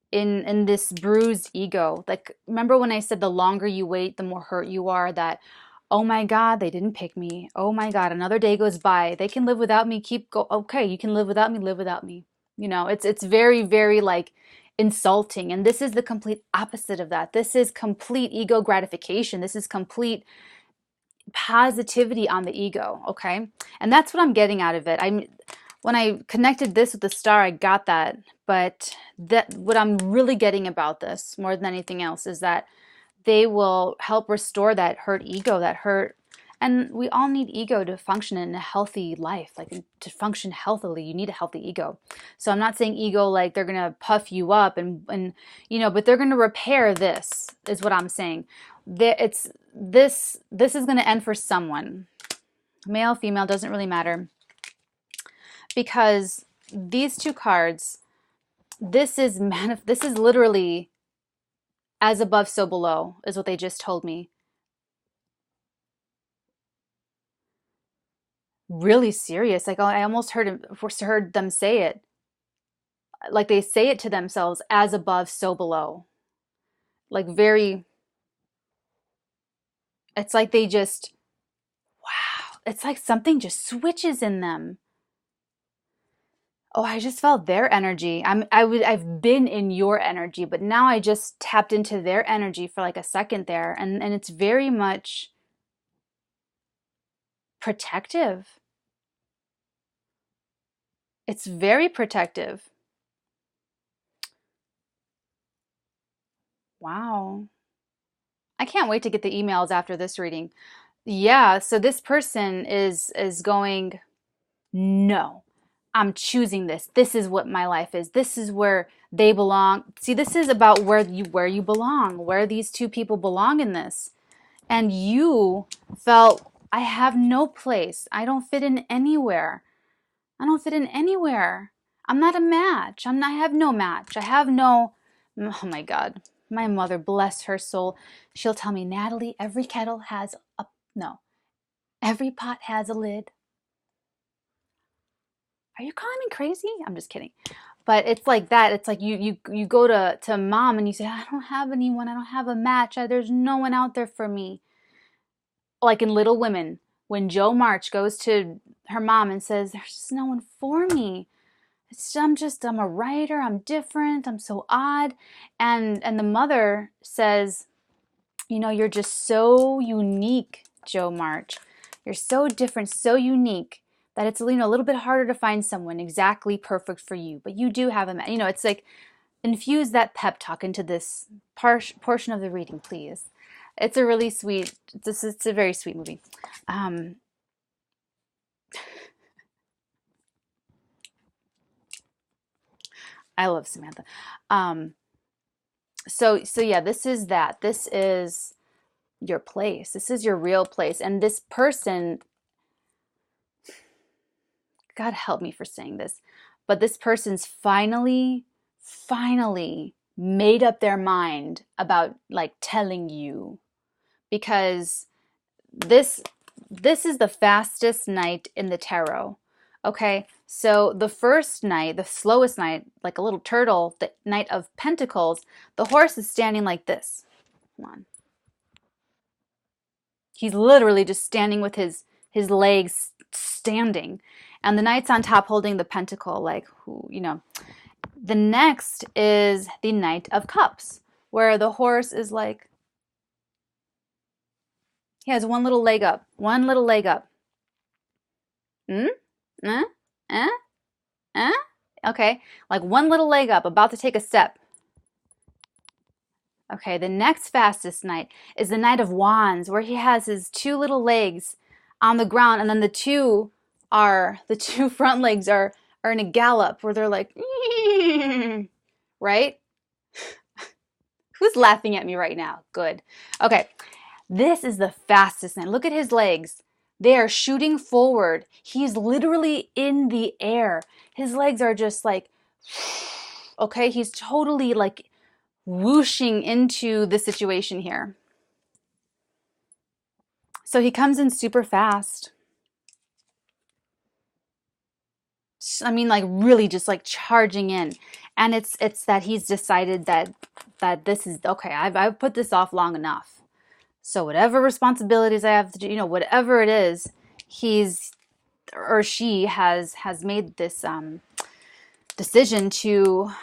in this bruised ego. Like, remember when I said the longer you wait, the more hurt you are, that, oh my God, they didn't pick me. Oh my God, another day goes by. They can live without me. Okay, you can live without me, live without me. You know, it's very, very like insulting. And this is the complete opposite of that. This is complete ego gratification. This is complete positivity on the ego, okay? And that's what I'm getting out of it. When I connected this with the star, I got that. But what I'm really getting about this more than anything else is that they will help restore that hurt ego, that hurt. And we all need ego to function in a healthy life, like to function healthily. You need a healthy ego. So I'm not saying ego like they're going to puff you up and you know, but they're going to repair this, is what I'm saying. This is going to end for someone. Male, female, doesn't really matter. Because these two cards, this is literally as above, so below, is what they just told me. Really serious. Like I almost heard them say it. Like they say it to themselves, as above, so below. Like very, it's like they just, wow. It's like something just switches in them. Oh, I just felt their energy. I've been in your energy, but now I just tapped into their energy for like a second there, and it's very much protective. It's very protective. Wow. I can't wait to get the emails after this reading. Yeah, so this person is going, no, I'm choosing this. This is what my life is. This is where they belong. See, this is about where you belong, where these two people belong in this. And you felt, I have no place. I don't fit in anywhere. I don't fit in anywhere. I'm not a match. I have no match. I have no, oh my God. My mother, bless her soul, she'll tell me, Natalie, every kettle has a, no, every pot has a lid. Are you calling me crazy? I'm just kidding. But it's like that. It's like you go to mom and you say, I don't have anyone. I don't have a match. There's no one out there for me. Like in Little Women, when Jo March goes to her mom and says, there's just no one for me. I'm a writer. I'm different. I'm so odd. And the mother says, you're just so unique, Jo March. You're so different, so unique that it's a little bit harder to find someone exactly perfect for you. But you do have it's like infuse that pep talk into this portion of the reading, please. It's a really sweet. It's a very sweet movie. I love Samantha. So yeah, this is that. This is your place. This is your real place. And this person, God help me for saying this, but this person's finally made up their mind about like telling you, because this is the fastest night in the tarot. Okay, so the first night, the slowest night, like a little turtle, the Knight of Pentacles, the horse is standing like this. Come on. He's literally just standing with his legs standing. And the knight's on top holding the pentacle, like, The next is the Knight of Cups, where the horse is like, he has one little leg up. One little leg up. Eh? Eh? Eh? Okay, like one little leg up, about to take a step. Okay, the next fastest knight is the Knight of Wands, where he has his two little legs on the ground, and then the two front legs are in a gallop, where they're like, right? Who's laughing at me right now? Good. Okay, this is the fastest knight. Look at his legs. They are shooting forward. He's literally in the air. His legs are just like, okay, he's totally like whooshing into the situation here. So he comes in super fast. I mean, like really just like charging in. And it's that he's decided that this is, okay, I've put this off long enough. So whatever responsibilities I have to do, whatever it is, he's or she has made this decision to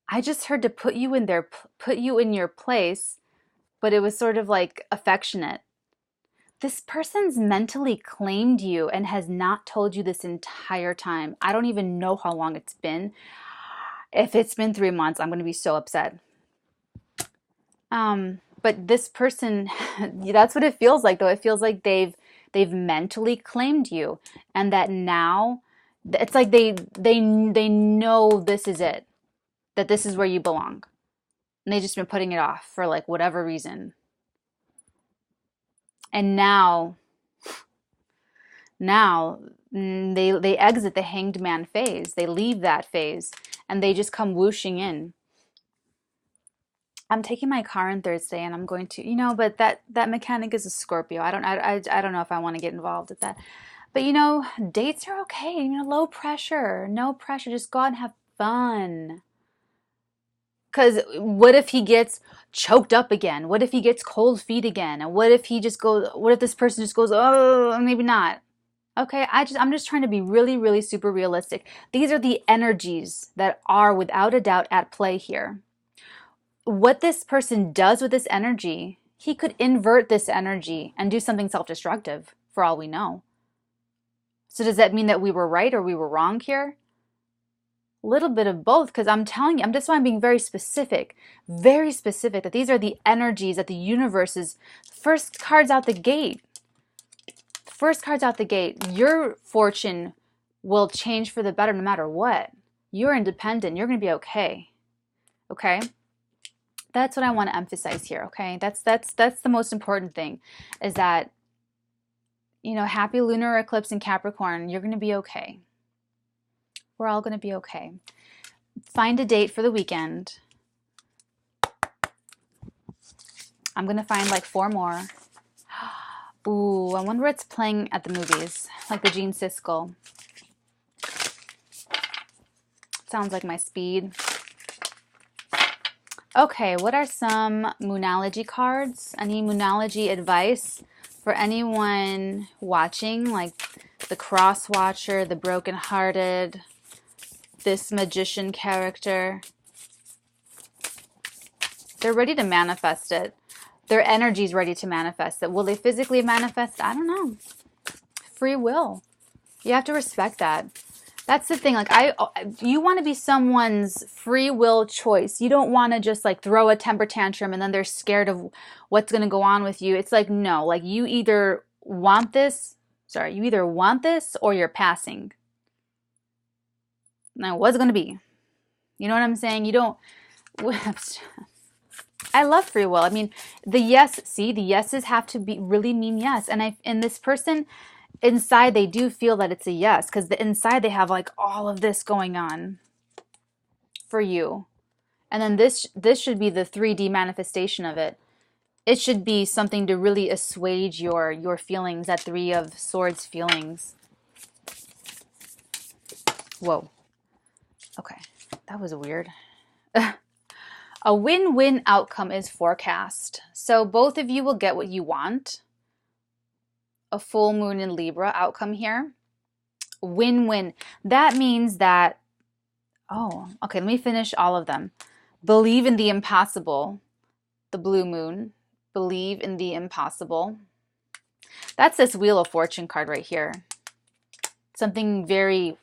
I just heard to put you in your place, but it was sort of like affectionate. This person's mentally claimed you and has not told you this entire time. I don't even know how long it's been. If it's been 3 months, I'm going to be so upset. But this person, that's what it feels like, though. It feels like they've mentally claimed you, and that now it's like they know this is it, that this is where you belong, and they've just been putting it off for like whatever reason. And now they exit the Hanged Man phase. They leave that phase, and they just come whooshing in. I'm taking my car on Thursday, and I'm going to, but that mechanic is a Scorpio. I don't know if I want to get involved with that. But dates are okay. Low pressure, no pressure. Just go out and have fun. Because what if he gets choked up again? What if he gets cold feet again? And what if this person just goes, oh, maybe not. Okay, I'm just trying to be really, really super realistic. These are the energies that are without a doubt at play here. What this person does with this energy, he could invert this energy and do something self-destructive for all we know. So does that mean that we were right or we were wrong here? A little bit of both, because I'm telling you, that's why I'm being very specific, that these are the energies that the universe is first cards out the gate. First cards out the gate. Your fortune will change for the better no matter what. You're independent. You're going to be okay. Okay? That's what I want to emphasize here, okay? That's the most important thing, is that, you know, happy lunar eclipse in Capricorn. You're going to be okay. We're all going to be okay. Find a date for the weekend. I'm going to find like 4 more. Ooh, I wonder what's playing at the movies. Like the Gene Siskel. Sounds like my speed. Okay, what are some Moonology cards? Any Moonology advice for anyone watching? Like the Cross Watcher, the Brokenhearted, this Magician character. They're ready to manifest it. Their energy's ready to manifest it. Will they physically manifest? I don't know. Free will. You have to respect that. That's the thing. Like, you want to be someone's free will choice. You don't want to just like throw a temper tantrum and then they're scared of what's going to go on with you. It's like, no, like you either want this, or you're passing. Now, what's it going to be? You know what I'm saying? You don't. I love free will. I mean, the yeses have to be really mean yes. And this person inside, they do feel that it's a yes, because inside they have like all of this going on for you. And then this should be the 3D manifestation of it. It should be something to really assuage your feelings, that 3 of Swords feelings. Whoa. Okay, that was weird. A win-win outcome is forecast. So both of you will get what you want. A full moon in Libra outcome here. Win-win. That means that, oh, okay, let me finish all of them. Believe in the impossible. The blue moon. Believe in the impossible. That's this Wheel of Fortune card right here. Something very,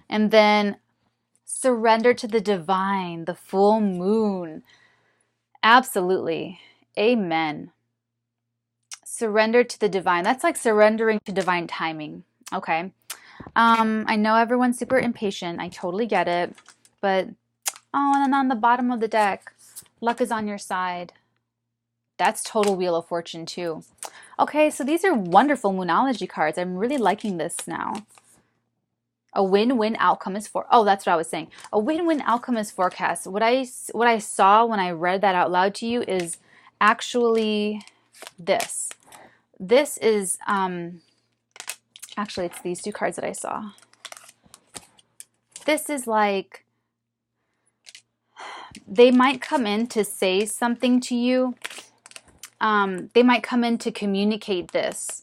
and then surrender to the divine, the full moon. Absolutely. Amen. Surrender to the divine. That's like surrendering to divine timing. Okay. I know everyone's super impatient. I totally get it. But, oh, and then on the bottom of the deck, luck is on your side. That's total Wheel of Fortune too. Okay, so these are wonderful Moonology cards. I'm really liking this now. A win-win outcome is that's what I was saying. A win-win outcome is forecast. What I saw when I read that out loud to you is actually this. This is actually, it's these 2 cards that I saw. This is like, they might come in to say something to you. They might come in to communicate this.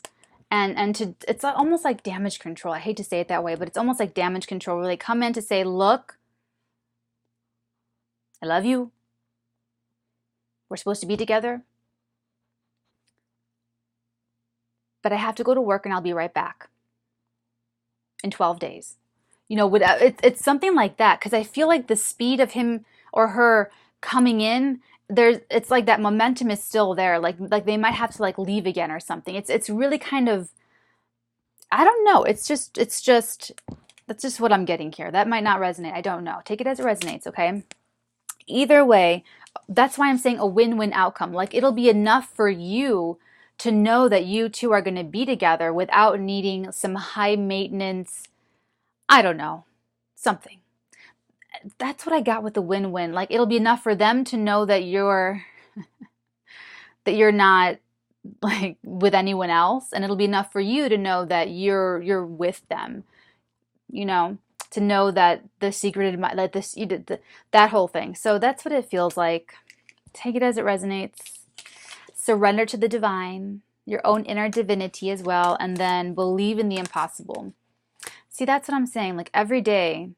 And it's almost like damage control. I hate to say it that way, but it's almost like damage control, where they come in to say, look, I love you. We're supposed to be together. But I have to go to work and I'll be right back in 12 days. You know, it's something like that, because I feel like the speed of him or her coming in, it's like that momentum is still there. Like they might have to like leave again or something. It's really kind of, I don't know. It's just that's just what I'm getting here. That might not resonate. I don't know. Take it as it resonates, okay? Either way, that's why I'm saying a win-win outcome. Like, it'll be enough for you to know that you two are going to be together without needing some high maintenance, I don't know, something. That's what I got with the win-win. Like, it'll be enough for them to know that you're not like with anyone else, and it'll be enough for you to know that you're with them. You know, to know that the secret, that this, you did that whole thing. So that's what it feels like. Take it as it resonates. Surrender to the divine, your own inner divinity as well, and then believe in the impossible. See, that's what I'm saying. Like, every day,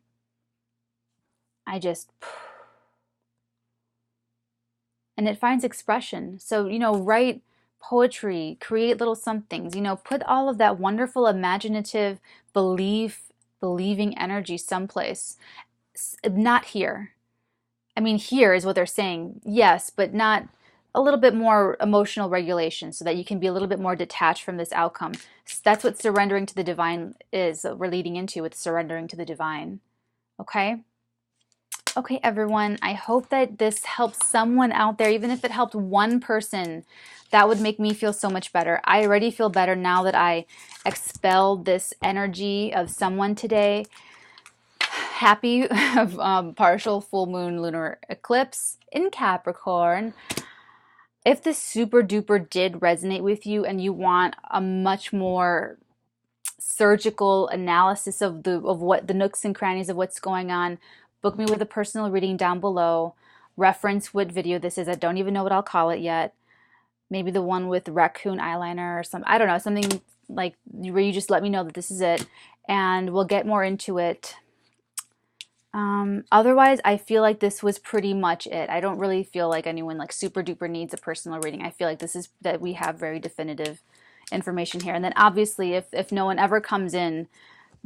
and it finds expression. So, you know, write poetry, create little somethings, you know, put all of that wonderful imaginative believing energy someplace. not here. I mean, here is what they're saying, yes, but not a little bit more emotional regulation so that you can be a little bit more detached from this outcome. That's what surrendering to the divine is. We're leading into with surrendering to the divine. Okay? Okay, everyone, I hope that this helps someone out there. Even if it helped one person, that would make me feel so much better. I already feel better now that I expelled this energy of someone today. Happy partial full moon lunar eclipse in Capricorn. If this super duper did resonate with you and you want a much more surgical analysis of what the nooks and crannies of what's going on, book me with a personal reading down below. Reference what video this is. I don't even know what I'll call it yet. Maybe the one with raccoon eyeliner or something. I don't know, something like where you just let me know that this is it, and we'll get more into it. Otherwise, I feel like this was pretty much it. I don't really feel like anyone like super duper needs a personal reading. I feel like this is that we have very definitive information here. And then obviously, if no one ever comes in,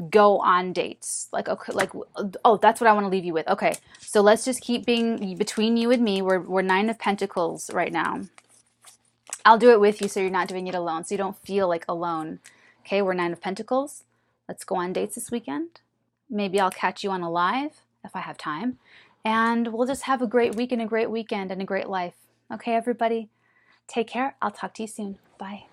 go on dates. Like, okay, like, oh, that's what I want to leave you with. Okay, so let's just keep being between you and me. We're Nine of Pentacles right now. I'll do it with you so you're not doing it alone, so you don't feel like alone. Okay, we're Nine of Pentacles. Let's go on dates this weekend. Maybe I'll catch you on a live if I have time. And we'll just have a great week and a great weekend and a great life. Okay, everybody? Take care. I'll talk to you soon. Bye.